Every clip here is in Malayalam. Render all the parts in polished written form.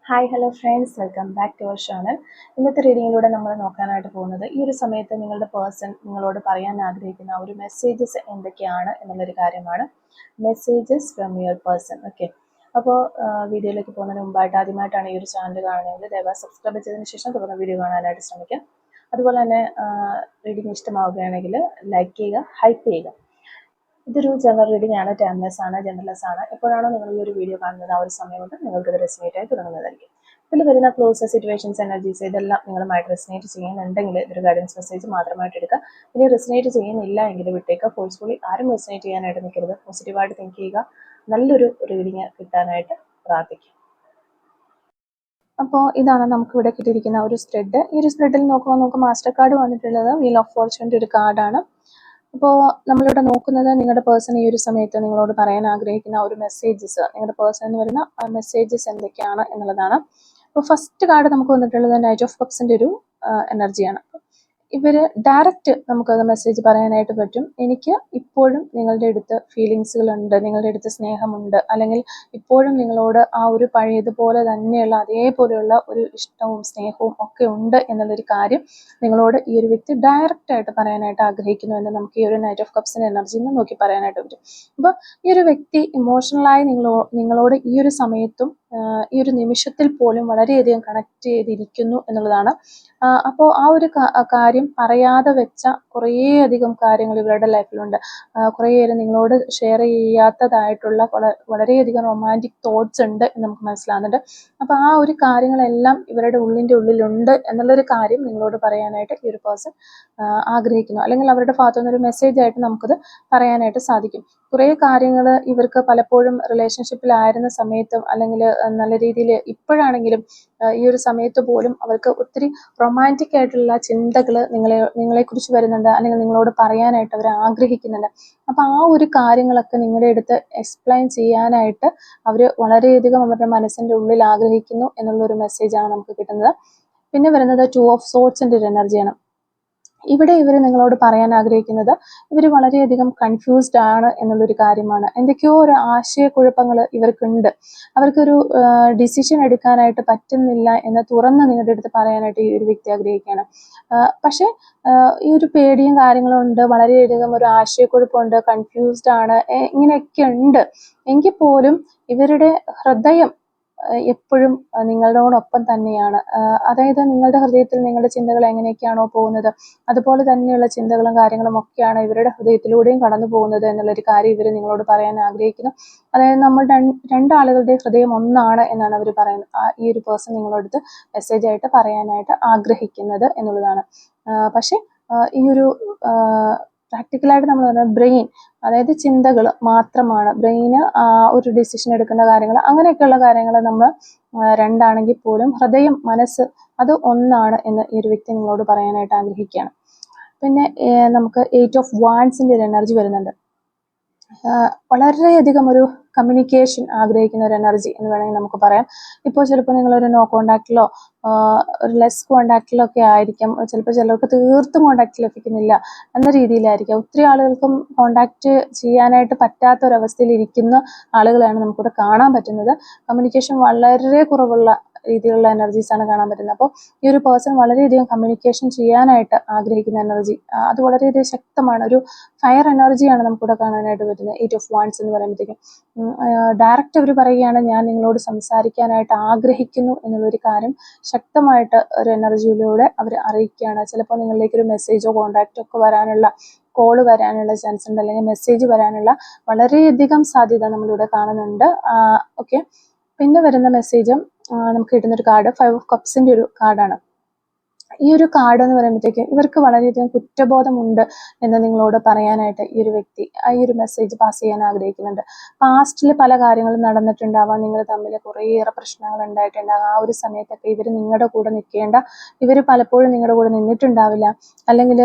Hi hello friends, welcome back to our channel. ഇന്നത്തെ റീഡിങ്ങിലൂടെ നമ്മൾ നോക്കാനായിട്ട് പോകുന്നത് ഈ ഒരു സമയത്ത് നിങ്ങളുടെ പേഴ്സൺ നിങ്ങളോട് പറയാൻ ആഗ്രഹിക്കുന്ന ഒരു മെസ്സേജസ് എന്തൊക്കെയാണ് എന്നുള്ളൊരു കാര്യമാണ്. Messages from your person. Okay, അപ്പോൾ വീഡിയോയിലേക്ക് പോകുന്നതിന് മുമ്പായിട്ട് ആദ്യമായിട്ടാണ് ഈ ഒരു ചാനൽ കാണുന്നതെങ്കിൽ ദയവായി സബ്സ്ക്രൈബ് ചെയ്തതിന് ശേഷം തുടർന്ന് വീഡിയോ കാണാനായിട്ട് ശ്രമിക്കാം. അതുപോലെ തന്നെ റീഡിങ് ഇഷ്ടമാവുകയാണെങ്കിൽ ലൈക്ക് ചെയ്യുക, ഹൈപ്പ് ചെയ്യുക. ഇതൊരു ജനറൽ റീഡിംഗ് ആണ്, ടൈംലെസ് ആണ്, ജനറൽലെസ് ആണ്. എപ്പോഴാണോ നിങ്ങൾ ഈ ഒരു വീഡിയോ കാണുന്നത് ആ ഒരു സമയം കൊണ്ട് നിങ്ങൾക്ക് ഇത് റെസിനേറ്റ് ആയി തുടങ്ങുന്നതായിരിക്കും. ഇതിൽ വരുന്ന ക്ലോസ്, സിറ്റുവേഷൻസ്, എനർജീസ് ഇതെല്ലാം നിങ്ങളുമായിട്ട് റെസിനേറ്റ് ചെയ്യുന്നുണ്ടെങ്കിൽ ഇതൊരു ഗൈഡൻസ് മെസ്സേജ് മാത്രമായിട്ട് എടുക്കുക. ഇനി റെസിനേറ്റ് ചെയ്യുന്നില്ല എങ്കിൽ വിട്ടേക്കുക. ഫോഴ്സ്ഫുള്ളി ആരും റെസിനേറ്റ് ചെയ്യാനായിട്ട് നിൽക്കരുത്. പോസിറ്റീവായിട്ട് തിങ്ക് ചെയ്യുക. നല്ലൊരു റീഡിങ് കിട്ടാനായിട്ട് പ്രാർത്ഥിക്കുക. അപ്പോൾ ഇതാണ് നമുക്ക് ഇവിടെ കിട്ടിയിരിക്കുന്ന ഒരു സ്പ്രെഡ്. ഈ ഒരു സ്പ്രെഡിൽ നോക്കുമ്പോൾ നമുക്ക് മാസ്റ്റർ കാർഡ് വന്നിട്ടുള്ളത് വീൽ ഓഫ് ഫോർച്യൂണിൻ്റെ ഒരു കാർഡാണ്. അപ്പോൾ നമ്മളിവിടെ നോക്കുന്നത് നിങ്ങളുടെ പേഴ്സൺ ഈ ഒരു സമയത്ത് നിങ്ങളോട് പറയാൻ ആഗ്രഹിക്കുന്ന ഒരു മെസ്സേജസ്, നിങ്ങളുടെ പേഴ്സണിൽ വരുന്ന മെസ്സേജസ് എന്തൊക്കെയാണ് എന്നുള്ളതാണ്. അപ്പോൾ ഫസ്റ്റ് കാർഡ് നമുക്ക് വന്നിട്ടുള്ളത് നൈറ്റ് ഓഫ് കപ്സിൻ്റെ ഒരു എനർജിയാണ്. ഇവർ ഡയറക്റ്റ് നമുക്കത് മെസ്സേജ് പറയാനായിട്ട് പറ്റും. എനിക്ക് ഇപ്പോഴും നിങ്ങളുടെ അടുത്ത് ഫീലിങ്സുകളുണ്ട്, നിങ്ങളുടെ അടുത്ത് സ്നേഹമുണ്ട്, അല്ലെങ്കിൽ ഇപ്പോഴും നിങ്ങളോട് ആ ഒരു പഴയതുപോലെ തന്നെയുള്ള അതേപോലെയുള്ള ഒരു ഇഷ്ടവും സ്നേഹവും ഒക്കെ ഉണ്ട് എന്നുള്ളൊരു കാര്യം നിങ്ങളോട് ഈ ഒരു വ്യക്തി ഡയറക്റ്റായിട്ട് പറയാനായിട്ട് ആഗ്രഹിക്കുന്നു എന്ന് നമുക്ക് ഈ ഒരു നൈറ്റ് ഓഫ് കപ്സിൻ്റെ എനർജിയിൽ നിന്ന് നോക്കി പറയാനായിട്ട് പറ്റും. അപ്പോൾ ഈ ഒരു വ്യക്തി ഇമോഷണലായി നിങ്ങളോട് ഈ ഒരു സമയത്തും ഈ ഒരു നിമിഷത്തിൽ പോലും വളരെയധികം കണക്ട് ചെയ്തിരിക്കുന്നു എന്നുള്ളതാണ്. അപ്പോൾ ആ ഒരു കാര്യം പറയാതെ വെച്ച കുറേയധികം കാര്യങ്ങൾ ഇവരുടെ ലൈഫിലുണ്ട്. കുറേയേറെ നിങ്ങളോട് ഷെയർ ചെയ്യാത്തതായിട്ടുള്ള വളരെയധികം റൊമാൻറ്റിക് തോട്ട്സ് ഉണ്ട് എന്ന് നമുക്ക് മനസ്സിലാകുന്നുണ്ട്. അപ്പോൾ ആ ഒരു കാര്യങ്ങളെല്ലാം ഇവരുടെ ഉള്ളിൻ്റെ ഉള്ളിലുണ്ട് എന്നുള്ളൊരു കാര്യം നിങ്ങളോട് പറയാനായിട്ട് ഈ ഒരു പേഴ്സൺ ആഗ്രഹിക്കുന്നു, അല്ലെങ്കിൽ അവരുടെ ഭാഗത്തു നിന്നൊരു മെസ്സേജ് ആയിട്ട് നമുക്കത് പറയാനായിട്ട് സാധിക്കും. കുറേ കാര്യങ്ങൾ ഇവർക്ക് പലപ്പോഴും റിലേഷൻഷിപ്പിലായിരുന്ന സമയത്തും അല്ലെങ്കിൽ നല്ല രീതിയിൽ ഇപ്പോഴാണെങ്കിലും ഈ ഒരു സമയത്ത് പോലും അവർക്ക് ഒത്തിരി റൊമാൻറ്റിക് ആയിട്ടുള്ള ചിന്തകൾ നിങ്ങളെക്കുറിച്ച് വരുന്നുണ്ട്, അല്ലെങ്കിൽ നിങ്ങളോട് പറയാനായിട്ട് അവർ ആഗ്രഹിക്കുന്നുണ്ട്. അപ്പോൾ ആ ഒരു കാര്യങ്ങളൊക്കെ നിങ്ങളുടെ അടുത്ത് എക്സ്പ്ലെയിൻ ചെയ്യാനായിട്ട് അവർ വളരെയധികം അവരുടെ മനസ്സിൻ്റെ ഉള്ളിൽ ആഗ്രഹിക്കുന്നു എന്നുള്ളൊരു മെസ്സേജാണ് നമുക്ക് കിട്ടുന്നത്. പിന്നെ വരുന്നത് 2 ഓഫ് സോർട്സിൻ്റെ ഒരു എനർജിയാണ്. ഇവിടെ ഇവർ നിങ്ങളോട് പറയാൻ ആഗ്രഹിക്കുന്നത് ഇവർ വളരെയധികം കൺഫ്യൂസ്ഡ് ആണ് എന്നുള്ളൊരു കാര്യമാണ്. എന്തൊക്കെയോ ഒരു ആശയക്കുഴപ്പങ്ങൾ ഇവർക്കുണ്ട്. അവർക്കൊരു ഡിസിഷൻ എടുക്കാനായിട്ട് പറ്റുന്നില്ല എന്ന് തുറന്ന് നിങ്ങളുടെ അടുത്ത് പറയാനായിട്ട് ഈ ഒരു വ്യക്തി ആഗ്രഹിക്കുകയാണ്. പക്ഷേ ഈ ഒരു പേടിയും കാര്യങ്ങളും ഉണ്ട്, വളരെയധികം ഒരു ആശയക്കുഴപ്പമുണ്ട്, കൺഫ്യൂസ്ഡ് ആണ്, ഇങ്ങനെയൊക്കെ ഉണ്ട്. എങ്കിൽ പോലും ഇവരുടെ ഹൃദയം എപ്പോഴും നിങ്ങളോടൊപ്പം തന്നെയാണ്. അതായത് നിങ്ങളുടെ ഹൃദയത്തിൽ നിങ്ങളുടെ ചിന്തകൾ എങ്ങനെയൊക്കെയാണോ പോകുന്നത് അതുപോലെ തന്നെയുള്ള ചിന്തകളും കാര്യങ്ങളും ഒക്കെയാണ് ഇവരുടെ ഹൃദയത്തിലൂടെയും കടന്നു പോകുന്നത് എന്നുള്ളൊരു കാര്യം ഇവർ നിങ്ങളോട് പറയാൻ ആഗ്രഹിക്കുന്നു. അതായത് നമ്മൾ രണ്ടാളുകളുടെ ഹൃദയം ഒന്നാണ് എന്നാണ് അവർ പറയുന്നത്. ഈ ഒരു പേഴ്സൺ നിങ്ങളടുത്ത് മെസ്സേജ് ആയിട്ട് പറയാനായിട്ട് ആഗ്രഹിക്കുന്നത് എന്നുള്ളതാണ്. പക്ഷേ ഈ ഒരു പ്രാക്ടിക്കലായിട്ട് നമ്മൾ പറഞ്ഞാൽ ബ്രെയിൻ, അതായത് ചിന്തകൾ മാത്രമാണ് ബ്രെയിന് ഒരു ഡിസിഷൻ എടുക്കുന്ന കാര്യങ്ങൾ, അങ്ങനെയൊക്കെയുള്ള കാര്യങ്ങൾ നമ്മൾ രണ്ടാണെങ്കിൽ പോലും ഹൃദയം, മനസ്സ് അത് ഒന്നാണ് എന്ന് ഈ ഒരു വ്യക്തി നിങ്ങളോട് പറയാനായിട്ട് ആഗ്രഹിക്കുകയാണ്. പിന്നെ നമുക്ക് 8 ഓഫ് വാൻഡ്സിൻ്റെ ഒരു എനർജി വരുന്നുണ്ട്. വളരെയധികം ഒരു കമ്മ്യൂണിക്കേഷൻ ആഗ്രഹിക്കുന്ന ഒരു എനർജി എന്ന് വേണമെങ്കിൽ നമുക്ക് പറയാം. ഇപ്പോൾ ചിലപ്പോൾ നിങ്ങളൊരു നോ കോണ്ടാക്റ്റിലോ ഒരു ലെസ് കോണ്ടാക്റ്റിലോ ഒക്കെ ആയിരിക്കാം. ചിലപ്പോൾ ചിലർക്ക് തീർത്തും കോണ്ടാക്റ്റ് ലഭിക്കുന്നില്ല എന്ന രീതിയിലായിരിക്കാം. ഒത്തിരി ആളുകൾക്കും കോണ്ടാക്റ്റ് ചെയ്യാനായിട്ട് പറ്റാത്ത ഒരവസ്ഥയിൽ ഇരിക്കുന്ന ആളുകളെയാണ് നമുക്കിവിടെ കാണാൻ പറ്റുന്നത്. കമ്മ്യൂണിക്കേഷൻ വളരെ കുറവുള്ള രീതിയിലുള്ള എനർജീസാണ് കാണാൻ പറ്റുന്നത്. അപ്പോൾ ഈ ഒരു പേഴ്സൺ വളരെയധികം കമ്മ്യൂണിക്കേഷൻ ചെയ്യാനായിട്ട് ആഗ്രഹിക്കുന്ന എനർജി അത് വളരെയധികം ശക്തമാണ്. ഒരു ഫയർ എനർജിയാണ് നമുക്കിവിടെ കാണാനായിട്ട് പറ്റുന്നത് 8 ഓഫ് വാൻഡ്സ് എന്ന് പറയുമ്പോഴത്തേക്കും. ഡയറക്റ്റ് അവർ പറയുകയാണ് ഞാൻ നിങ്ങളോട് സംസാരിക്കാനായിട്ട് ആഗ്രഹിക്കുന്നു എന്നുള്ളൊരു കാര്യം ശക്തമായിട്ട് ഒരു എനർജിയിലൂടെ അവർ അറിയിക്കുകയാണ്. ചിലപ്പോൾ നിങ്ങളിലേക്ക് ഒരു മെസ്സേജോ കോണ്ടാക്റ്റോ ഒക്കെ വരാനുള്ള, കോള് വരാനുള്ള ചാൻസ് ഉണ്ട്, അല്ലെങ്കിൽ മെസ്സേജ് വരാനുള്ള വളരെയധികം സാധ്യത നമ്മളിവിടെ കാണുന്നുണ്ട്. ഓക്കെ, പിന്നെ വരുന്ന മെസ്സേജ് നമുക്ക് കിട്ടുന്നൊരു കാർഡ് 5 ഓഫ് കപ്സിൻ്റെ ഒരു കാർഡാണ്. ഈ ഒരു കാർഡ് എന്ന് പറയുമ്പോഴത്തേക്കും ഇവർക്ക് വളരെയധികം കുറ്റബോധമുണ്ട് എന്ന് നിങ്ങളോട് പറയാനായിട്ട് ഈ ഒരു വ്യക്തി ഈ ഒരു മെസ്സേജ് പാസ് ചെയ്യാൻ ആഗ്രഹിക്കുന്നുണ്ട്. പാസ്റ്റിൽ പല കാര്യങ്ങളും നടന്നിട്ടുണ്ടാവാം, നിങ്ങൾ തമ്മിൽ കുറേയേറെ പ്രശ്നങ്ങൾ ഉണ്ടായിട്ടുണ്ടാകാം. ആ ഒരു സമയത്തൊക്കെ ഇവർ നിങ്ങളുടെ കൂടെ നിൽക്കേണ്ട, ഇവർ പലപ്പോഴും നിങ്ങളുടെ കൂടെ നിന്നിട്ടുണ്ടാവില്ല, അല്ലെങ്കിൽ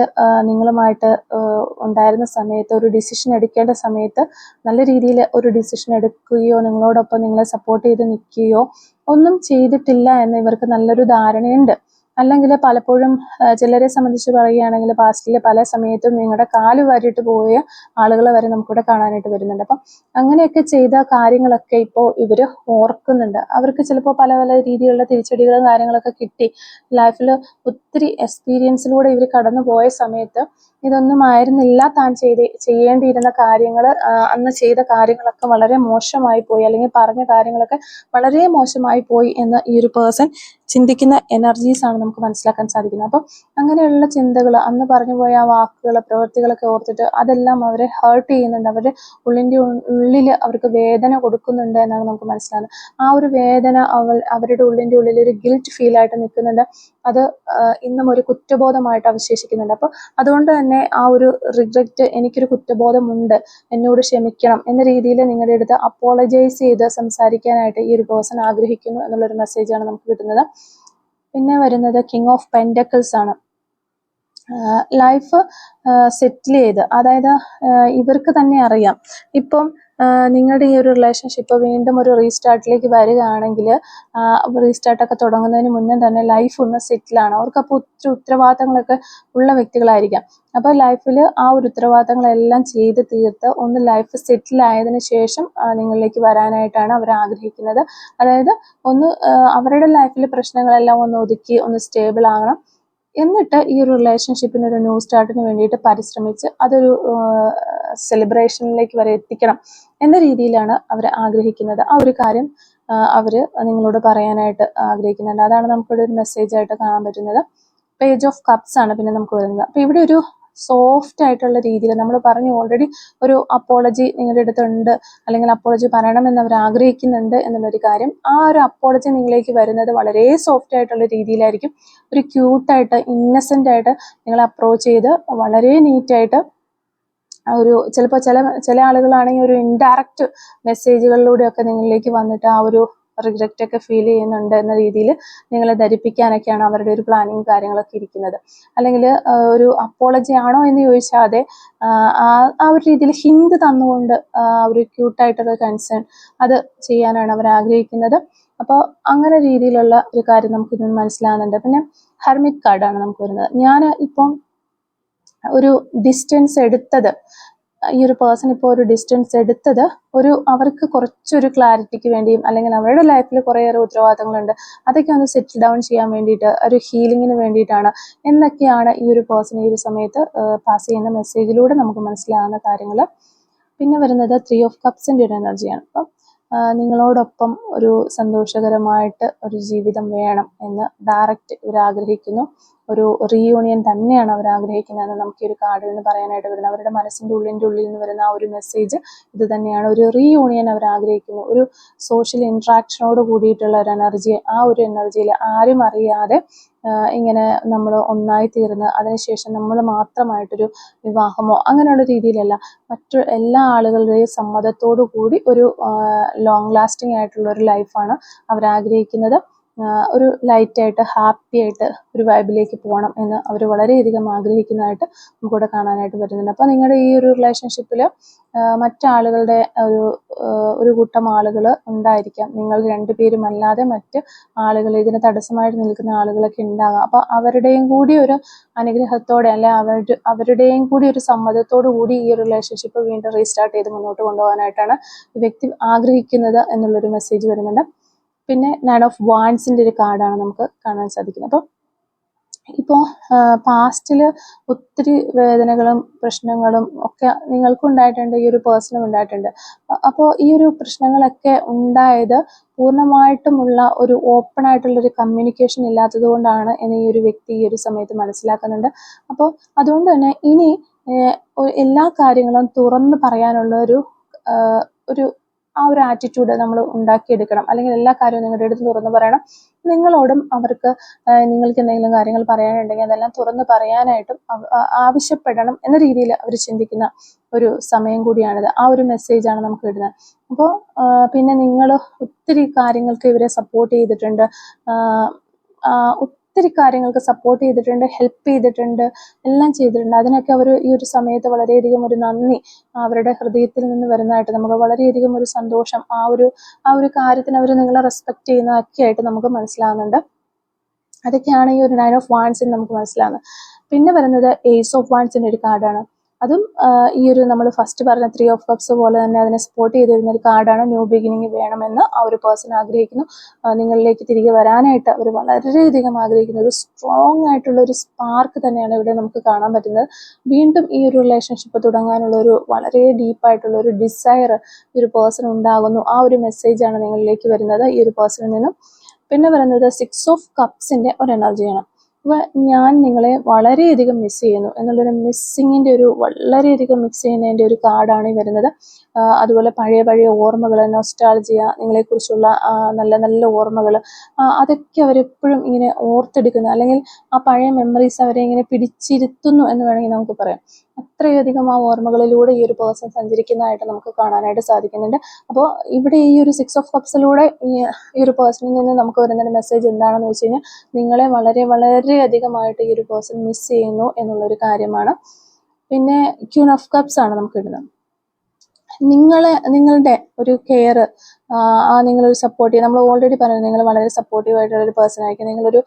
നിങ്ങളുമായിട്ട് ഉണ്ടായിരുന്ന സമയത്ത് ഒരു ഡിസിഷൻ എടുക്കേണ്ട സമയത്ത് നല്ല രീതിയിൽ ഒരു ഡിസിഷൻ എടുക്കുകയോ നിങ്ങളോടൊപ്പം നിങ്ങളെ സപ്പോർട്ട് ചെയ്ത് നിൽക്കുകയോ ഒന്നും ചെയ്തിട്ടില്ല എന്ന് ഇവർക്ക് നല്ലൊരു ധാരണയുണ്ട്. അല്ലെങ്കിൽ പലപ്പോഴും ചിലരെ സംബന്ധിച്ച് പറയുകയാണെങ്കിൽ പാസ്റ്റിൽ പല സമയത്തും നിങ്ങളുടെ കാല് വാരിയിട്ട് പോയ ആളുകളെ വരെ നമുക്കിവിടെ കാണാനായിട്ട് വരുന്നുണ്ട്. അപ്പം അങ്ങനെയൊക്കെ ചെയ്ത കാര്യങ്ങളൊക്കെ ഇപ്പോൾ ഇവർ ഓർക്കുന്നുണ്ട്. അവർക്ക് ചിലപ്പോൾ പല പല രീതിയിലുള്ള തിരിച്ചടികളും കാര്യങ്ങളൊക്കെ കിട്ടി. ലൈഫിൽ ഒത്തിരി എക്സ്പീരിയൻസിലൂടെ ഇവർ കടന്നു പോയ സമയത്ത് ഇതൊന്നും ആയിരുന്നില്ല താൻ ചെയ്യേണ്ടിയിരുന്ന കാര്യങ്ങൾ, അന്ന് ചെയ്ത കാര്യങ്ങളൊക്കെ വളരെ മോശമായി പോയി, അല്ലെങ്കിൽ പറഞ്ഞ കാര്യങ്ങളൊക്കെ വളരെ മോശമായി പോയി എന്ന് ഈ ഒരു പേഴ്സൺ ചിന്തിക്കുന്ന എനർജീസ് ആണ് നമുക്ക് മനസ്സിലാക്കാൻ സാധിക്കുന്നത്. അപ്പം അങ്ങനെയുള്ള ചിന്തകൾ, അന്ന് പറഞ്ഞു പോയ ആ വാക്കുകൾ, പ്രവൃത്തികളൊക്കെ ഓർത്തിട്ട് അതെല്ലാം അവരെ ഹേർട്ട് ചെയ്യുന്നുണ്ട്. അവരുടെ ഉള്ളിൽ അവർക്ക് വേദന കൊടുക്കുന്നുണ്ട് എന്നാണ് നമുക്ക് മനസ്സിലാകുന്നത്. ആ ഒരു വേദന അവരുടെ ഉള്ളിൻ്റെ ഉള്ളിൽ ഒരു ഗിൽറ്റ് ഫീൽ ആയിട്ട് നിൽക്കുന്നുണ്ട്. അത് ഇന്നും ഒരു കുറ്റബോധമായിട്ട് അവശേഷിക്കുന്നുണ്ട്. അപ്പോൾ അതുകൊണ്ട് തന്നെ ആ ഒരു റിഗ്രറ്റ്, എനിക്കൊരു കുറ്റബോധമുണ്ട്, എന്നോട് ക്ഷമിക്കണം എന്ന രീതിയിൽ നിങ്ങളുടെ അടുത്ത് അപ്പോളജൈസ് ചെയ്ത് സംസാരിക്കാനായിട്ട് ഈ ഒരു പേഴ്സൺ ആഗ്രഹിക്കുന്നു എന്നുള്ളൊരു മെസ്സേജാണ് നമുക്ക് കിട്ടുന്നത്. പിന്നെ വരുന്നത് കിങ് ഓഫ് പെൻറ്റക്കിൾസ് ആണ്. ലൈഫ് സെറ്റിൽ ചെയ്ത്, അതായത് ഇവർക്ക് തന്നെ അറിയാം ഇപ്പം നിങ്ങളുടെ ഈ ഒരു റിലേഷൻഷിപ്പ് വീണ്ടും ഒരു റീസ്റ്റാർട്ടിലേക്ക് വരികയാണെങ്കിൽ, റീസ്റ്റാർട്ടൊക്കെ തുടങ്ങുന്നതിന് മുന്നേ തന്നെ ലൈഫ് ഒന്ന് സെറ്റിലാണ്. അവർക്കപ്പോൾ ഒത്തിരി ഉത്തരവാദിത്തങ്ങളൊക്കെ ഉള്ള വ്യക്തികളായിരിക്കാം. അപ്പോൾ ലൈഫിൽ ആ ഒരു ഉത്തരവാദിത്തങ്ങളെല്ലാം ചെയ്ത് തീർത്ത് ഒന്ന് ലൈഫ് സെറ്റിൽ ആയതിനു ശേഷം നിങ്ങളിലേക്ക് വരാനായിട്ടാണ് അവർ ആഗ്രഹിക്കുന്നത്. അതായത് ഒന്ന് അവരുടെ ലൈഫിൽ പ്രശ്നങ്ങളെല്ലാം ഒന്ന് ഒതുക്കി ഒന്ന് സ്റ്റേബിൾ ആകണം. എന്നിട്ട് ഈ ഒരു റിലേഷൻഷിപ്പിന് ഒരു ന്യൂ സ്റ്റാർട്ടിന് വേണ്ടിയിട്ട് പരിശ്രമിച്ച് അതൊരു സെലിബ്രേഷനിലേക്ക് വരെ എത്തിക്കണം എന്ന രീതിയിലാണ് അവർ ആഗ്രഹിക്കുന്നത്. ആ ഒരു കാര്യം അവർ നിങ്ങളോട് പറയാനായിട്ട് ആഗ്രഹിക്കുന്നുണ്ട്. അതാണ് നമുക്കിവിടെ ഒരു മെസ്സേജ് ആയിട്ട് കാണാൻ പറ്റുന്നത്. പേജ് ഓഫ് കപ്സ് ആണ് പിന്നെ നമുക്ക് വരുന്നത്. അപ്പോൾ ഇവിടെ ഒരു സോഫ്റ്റ് ആയിട്ടുള്ള രീതിയിൽ നമ്മൾ പറഞ്ഞു, ഓൾറെഡി ഒരു അപ്പോളജി നിങ്ങളുടെ അടുത്തുണ്ട്, അല്ലെങ്കിൽ അപ്പോളജി പറയണമെന്ന് അവർ ആഗ്രഹിക്കുന്നുണ്ട് എന്നുള്ളൊരു കാര്യം. ആ ഒരു അപ്പോളജി നിങ്ങളിലേക്ക് വരുന്നത് വളരെ സോഫ്റ്റ് ആയിട്ടുള്ള രീതിയിലായിരിക്കും. ഒരു ക്യൂട്ടായിട്ട്, ഇന്നസെൻ്റ് ആയിട്ട് നിങ്ങളെ അപ്രോച്ച് ചെയ്ത് വളരെ നീറ്റായിട്ട് ഒരു ചിലപ്പോൾ ചില ആളുകളാണെങ്കിൽ ഒരു ഇൻഡയറക്റ്റ് മെസ്സേജുകളിലൂടെയൊക്കെ നിങ്ങളിലേക്ക് വന്നിട്ട് ആ ഒരു റിഗ്രറ്റ് ഒക്കെ ഫീൽ ചെയ്യുന്നുണ്ട് എന്ന രീതിയിൽ നിങ്ങളെ ധരിപ്പിക്കാനൊക്കെയാണ് അവരുടെ ഒരു പ്ലാനിങ് കാര്യങ്ങളൊക്കെ ഇരിക്കുന്നത്. അല്ലെങ്കിൽ ഒരു അപ്പോളജി ആണോ എന്ന് ചോദിച്ചാൽ ആ ഒരു രീതിയിൽ ഹിന്റ് തന്നുകൊണ്ട് ഒരു ക്യൂട്ടായിട്ടുള്ള കൺസേൺ അത് ചെയ്യാനാണ് അവർ ആഗ്രഹിക്കുന്നത്. അപ്പോൾ അങ്ങനെ രീതിയിലുള്ള ഒരു കാര്യം നമുക്ക് ഇന്ന് മനസ്സിലാകുന്നുണ്ട്. പിന്നെ ഹെർമിറ്റ് കാർഡാണ് നമുക്ക് വരുന്നത്. ഞാൻ ഇപ്പം ഒരു ഡിസ്റ്റൻസ് എടുത്തത്, ഈ ഒരു പേഴ്സൺ ഇപ്പോൾ ഒരു ഡിസ്റ്റൻസ് എടുത്തത് അവർക്ക് കുറച്ചൊരു ക്ലാരിറ്റിക്ക് വേണ്ടിയും, അല്ലെങ്കിൽ അവരുടെ ലൈഫിൽ കുറേയേറെ ഉത്തരവാദിത്തങ്ങളുണ്ട്, അതൊക്കെ ഒന്ന് സെറ്റിൽ ഡൗൺ ചെയ്യാൻ വേണ്ടിയിട്ട്, ഒരു ഹീലിങ്ങിന് വേണ്ടിയിട്ടാണ് എന്നൊക്കെയാണ് ഈ ഒരു പേഴ്സൺ ഈ ഒരു സമയത്ത് പാസ് ചെയ്യുന്ന മെസ്സേജിലൂടെ നമുക്ക് മനസ്സിലാകുന്ന കാര്യങ്ങൾ. പിന്നെ വരുന്നത് 3 ഓഫ് കപ്സിൻ്റെ ഒരു എനർജിയാണ്. അപ്പം നിങ്ങളോടൊപ്പം ഒരു സന്തോഷകരമായിട്ട് ഒരു ജീവിതം വേണം എന്ന് ഡയറക്റ്റ് ഇവർ ആഗ്രഹിക്കുന്നു. ഒരു റീയൂണിയൻ തന്നെയാണ് അവർ ആഗ്രഹിക്കുന്നതെന്ന് നമുക്ക് ഈ ഒരു കാർഡിൽ നിന്ന് പറയാനായിട്ട് വരുന്നത്. അവരുടെ മനസ്സിൻ്റെ ഉള്ളിൽ നിന്ന് വരുന്ന ആ ഒരു മെസ്സേജ് ഇത് തന്നെയാണ്. ഒരു റീയൂണിയൻ അവർ ആഗ്രഹിക്കുന്നു. ഒരു സോഷ്യൽ ഇൻട്രാക്ഷനോട് കൂടിയിട്ടുള്ള ഒരു എനർജി, ആ ഒരു എനർജിയിൽ ആരും അറിയാതെ ഇങ്ങനെ നമ്മൾ ഒന്നായി തീർന്ന് അതിനുശേഷം നമ്മൾ മാത്രമായിട്ടൊരു വിവാഹമോ അങ്ങനെയുള്ള രീതിയിലല്ല, മറ്റു എല്ലാ ആളുകളുടെയും സമ്മതത്തോടു കൂടി ഒരു ലോങ് ലാസ്റ്റിംഗ് ആയിട്ടുള്ള ഒരു ലൈഫാണ് അവർ ആഗ്രഹിക്കുന്നത്. ഒരു ലൈറ്റായിട്ട് ഹാപ്പി ആയിട്ട് ഒരു വൈബിലേക്ക് പോകണം എന്ന് അവർ വളരെയധികം ആഗ്രഹിക്കുന്നതായിട്ട് നമുക്കിവിടെ കാണാനായിട്ട് പറ്റുന്നുണ്ട്. അപ്പോൾ നിങ്ങളുടെ ഈ ഒരു റിലേഷൻഷിപ്പിൽ മറ്റാളുകളുടെ ഒരു കൂട്ടം ആളുകൾ ഉണ്ടായിരിക്കാം. നിങ്ങൾ രണ്ടുപേരും അല്ലാതെ മറ്റ് ആളുകൾ, ഇതിന് തടസ്സമായിട്ട് നിൽക്കുന്ന ആളുകളൊക്കെ ഉണ്ടാകാം. അപ്പോൾ അവരുടെയും കൂടി ഒരു അനുഗ്രഹത്തോടെ, അല്ലെ അവരുടെയും കൂടി ഒരു സമ്മതത്തോടു കൂടി ഈ റിലേഷൻഷിപ്പ് വീണ്ടും റീസ്റ്റാർട്ട് ചെയ്ത് മുന്നോട്ട് കൊണ്ടുപോകാനായിട്ടാണ് ഈ വ്യക്തി ആഗ്രഹിക്കുന്നത് എന്നുള്ളൊരു മെസ്സേജ് വരുന്നുണ്ട്. പിന്നെ 9 ഓഫ് വാൻഡ്സിൻ്റെ ഒരു കാർഡാണ് നമുക്ക് കാണാൻ സാധിക്കുന്നത്. അപ്പോൾ ഇപ്പോൾ പാസ്റ്റിൽ ഒത്തിരി വേദനകളും പ്രശ്നങ്ങളും ഒക്കെ നിങ്ങൾക്കും ഉണ്ടായിട്ടുണ്ട്, ഈ ഒരു പേഴ്സണും ഉണ്ടായിട്ടുണ്ട്. അപ്പോൾ ഈ ഒരു പ്രശ്നങ്ങളൊക്കെ ഉണ്ടായത് പൂർണ്ണമായിട്ടുമുള്ള ഒരു ഓപ്പൺ ആയിട്ടുള്ളൊരു കമ്മ്യൂണിക്കേഷൻ ഇല്ലാത്തത് കൊണ്ടാണ് എന്ന് ഈ ഒരു വ്യക്തി ഈ ഒരു സമയത്ത് മനസ്സിലാക്കുന്നുണ്ട്. അപ്പോൾ അതുകൊണ്ട് തന്നെ ഇനി എല്ലാ കാര്യങ്ങളും തുറന്ന് പറയാനുള്ള ഒരു ആ ഒരു ആറ്റിറ്റ്യൂഡ് നമ്മൾ ഉണ്ടാക്കിയെടുക്കണം. അല്ലെങ്കിൽ എല്ലാ കാര്യവും നിങ്ങളുടെ അടുത്ത് തുറന്ന് പറയണം. നിങ്ങളോടും അവർക്ക് നിങ്ങൾക്ക് എന്തെങ്കിലും കാര്യങ്ങൾ പറയാനുണ്ടെങ്കിൽ അതെല്ലാം തുറന്ന് പറയാനായിട്ടും ആവശ്യപ്പെടണം എന്ന രീതിയിൽ അവർ ചിന്തിക്കുന്ന ഒരു സമയം കൂടിയാണിത്. ആ ഒരു മെസ്സേജാണ് നമുക്ക് കിട്ടുന്നത്. അപ്പോൾ പിന്നെ നിങ്ങൾ ഒത്തിരി കാര്യങ്ങൾക്ക് ഇവരെ സപ്പോർട്ട് ചെയ്തിട്ടുണ്ട്, ഒത്തിരി കാര്യങ്ങൾക്ക് സപ്പോർട്ട് ചെയ്തിട്ടുണ്ട്, ഹെൽപ്പ് ചെയ്തിട്ടുണ്ട്, എല്ലാം ചെയ്തിട്ടുണ്ട്. അതിനൊക്കെ അവർ ഈ ഒരു സമയത്ത് വളരെയധികം ഒരു നന്ദി അവരുടെ ഹൃദയത്തിൽ നിന്ന് വരുന്നതായിട്ട് നമുക്ക് വളരെയധികം ഒരു സന്തോഷം, ആ ഒരു കാര്യത്തിന് അവർ നിങ്ങളെ റെസ്പെക്റ്റ് ചെയ്യുന്നതൊക്കെ ആയിട്ട് നമുക്ക് മനസ്സിലാകുന്നുണ്ട്. അതൊക്കെയാണ് ഈ ഒരു 9 ഓഫ് വാൻഡ്സിൽ നമുക്ക് മനസ്സിലാകുന്നത്. പിന്നെ വരുന്നത് ഏസ് ഓഫ് വാൻഡ്സിൻ്റെ ഒരു കാർഡാണ്. അതും ഈ ഒരു നമ്മൾ ഫസ്റ്റ് പറഞ്ഞ 3 ഓഫ് കപ്സ് പോലെ തന്നെ അതിനെ സപ്പോർട്ട് ചെയ്ത് വരുന്ന ഒരു കാർഡാണ്. ന്യൂ ബിഗിനിങ് വേണമെന്ന് ആ ഒരു പേഴ്സൺ ആഗ്രഹിക്കുന്നു. നിങ്ങളിലേക്ക് തിരികെ വരാനായിട്ട് അവർ വളരെയധികം ആഗ്രഹിക്കുന്നു. ഒരു സ്ട്രോങ് ആയിട്ടുള്ള ഒരു സ്പാർക്ക് തന്നെയാണ് ഇവിടെ നമുക്ക് കാണാൻ പറ്റുന്നത്. വീണ്ടും ഈ ഒരു റിലേഷൻഷിപ്പ് തുടങ്ങാനുള്ള ഒരു വളരെ ഡീപ്പായിട്ടുള്ള ഒരു ഡിസയർ ഈ ഒരു പേഴ്സൺ ഉണ്ടാകുന്നു. ആ ഒരു മെസ്സേജാണ് നിങ്ങളിലേക്ക് വരുന്നത് ഈ ഒരു പേഴ്സണിൽ നിന്നും. പിന്നെ വരുന്നത് 6 ഓഫ് കപ്സിൻ്റെ ഒരു എനർജിയാണ്. അപ്പോൾ ഞാൻ നിങ്ങളെ വളരെയധികം മിസ് ചെയ്യുന്നു എന്നുള്ളൊരു മിസ്സിങ്ങിൻ്റെ ഒരു വളരെയധികം മിസ് ചെയ്യുന്നതിൻ്റെ ഒരു കാർഡാണ് ഈ വരുന്നത്. അതുപോലെ പഴയ പഴയ ഓർമ്മകൾ, നൊസ്റ്റാൾജിയ, നിങ്ങളെക്കുറിച്ചുള്ള നല്ല നല്ല ഓർമ്മകൾ, അതൊക്കെ അവരെപ്പോഴും ഇങ്ങനെ ഓർത്തെടുക്കുന്നു, അല്ലെങ്കിൽ ആ പഴയ മെമ്മറീസ് അവരെ ഇങ്ങനെ പിടിച്ചിരുത്തുന്നു എന്ന് വേണമെങ്കിൽ നമുക്ക് പറയാം. അത്രയധികം ആ ഓർമ്മകളിലൂടെ ഈ ഒരു പേഴ്സൺ സഞ്ചരിക്കുന്നതായിട്ട് നമുക്ക് കാണാനായിട്ട് സാധിക്കുന്നുണ്ട്. അപ്പോൾ ഇവിടെ ഈ ഒരു 6 ഓഫ് കപ്സിലൂടെ ഈ ഒരു പേഴ്സണിൽ നിന്ന് നമുക്ക് വരുന്നൊരു മെസ്സേജ് എന്താണെന്ന് വെച്ച് കഴിഞ്ഞാൽ, നിങ്ങളെ വളരെ വളരെയധികമായിട്ട് ഈ ഒരു പേഴ്സൺ മിസ് ചെയ്യുന്നു എന്നുള്ളൊരു കാര്യമാണ്. പിന്നെ ക്യൂൻ ഓഫ് കപ്സ് ആണ് നമുക്ക് ഇടുന്നത്. നിങ്ങളുടെ ഒരു കെയർ, നിങ്ങളൊരു സപ്പോർട്ട് ചെയ്യുക, നമ്മൾ ഓൾറെഡി പറഞ്ഞു നിങ്ങൾ വളരെ സപ്പോർട്ടീവ് ആയിട്ടുള്ള ഒരു പേഴ്സൺ ആയിരിക്കും. നിങ്ങളൊരു